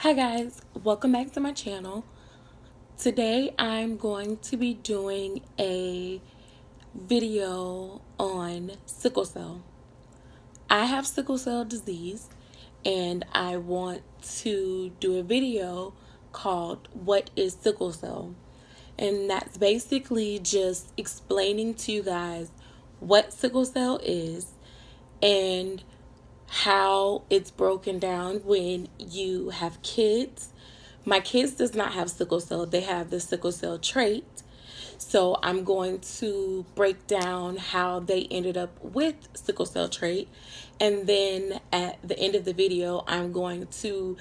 Hi guys, welcome back to my channel. Today I'm going to be doing a video on sickle cell. I have sickle cell disease and I want to do a video called What is Sickle Cell? And that's basically just explaining to you guys what sickle cell is and how it's broken down when you have kids. My kids does not have sickle cell. They have the sickle cell trait. So I'm going to break down how they ended up with sickle cell trait. And then at the end of the video, I'm going to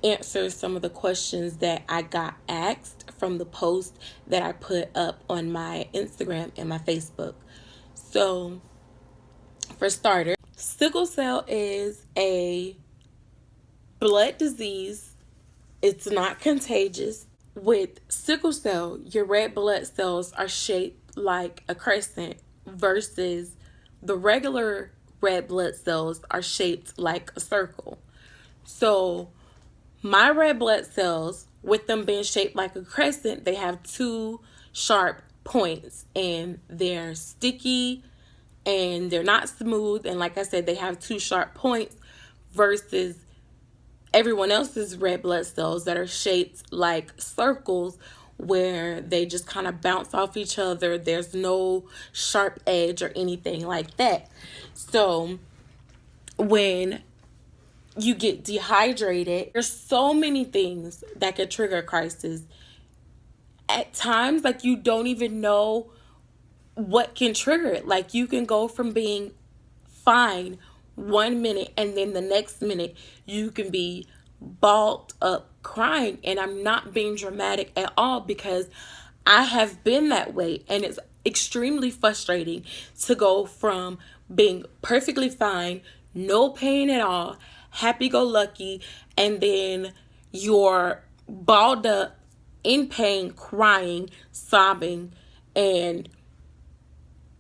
answer some of the questions that I got asked from the post that I put up on my Instagram and my Facebook. So for starters, sickle cell is a blood disease. It's not contagious. With sickle cell, your red blood cells are shaped like a crescent versus the regular red blood cells are shaped like a circle. So my red blood cells, with them being shaped like a crescent, they have two sharp points and they're sticky and they're not smooth, and like I said, they have two sharp points versus everyone else's red blood cells that are shaped like circles where they just kind of bounce off each other. There's no sharp edge or anything like that. So when you get dehydrated, there's so many things that could trigger a crisis. At times, like, you don't even know what can trigger it. Like, you can go from being fine 1 minute and then the next minute you can be balled up crying. And I'm not being dramatic at all, because I have been that way, and it's extremely frustrating to go from being perfectly fine, no pain at all, happy-go-lucky, and then you're balled up in pain, crying, sobbing, and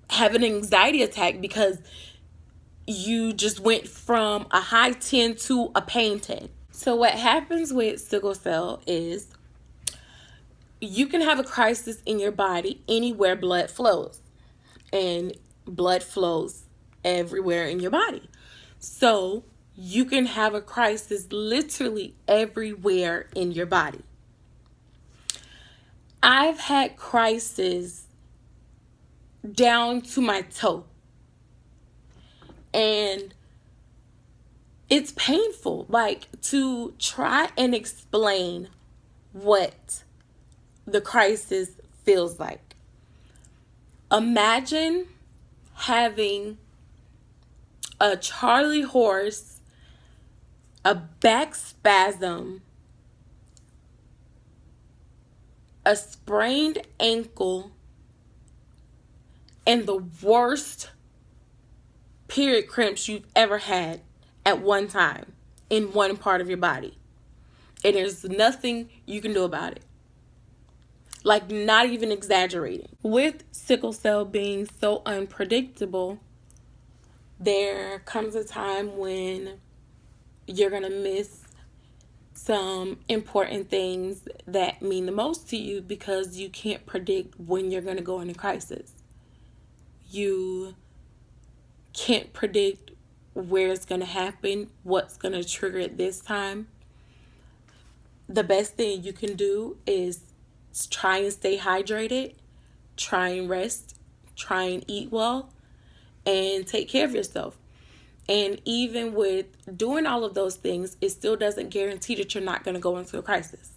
have an anxiety attack because you just went from a high 10 to a pain 10. So what happens with sickle cell is you can have a crisis in your body anywhere blood flows, and blood flows everywhere in your body. So you can have a crisis literally everywhere in your body. I've had crises down to my toe, and it's painful, like, to try and explain what the crisis feels like. Imagine having a Charlie horse, a back spasm, a sprained ankle, and the worst period cramps you've ever had at one time in one part of your body. And there's nothing you can do about it. Like, not even exaggerating. With sickle cell being so unpredictable, there comes a time when you're going to miss some important things that mean the most to you, because you can't predict when you're going to go into crisis. You can't predict where it's going to happen, what's going to trigger it this time. The best thing you can do is try and stay hydrated, try and rest, try and eat well, and take care of yourself. And even with doing all of those things, it still doesn't guarantee that you're not going to go into a crisis.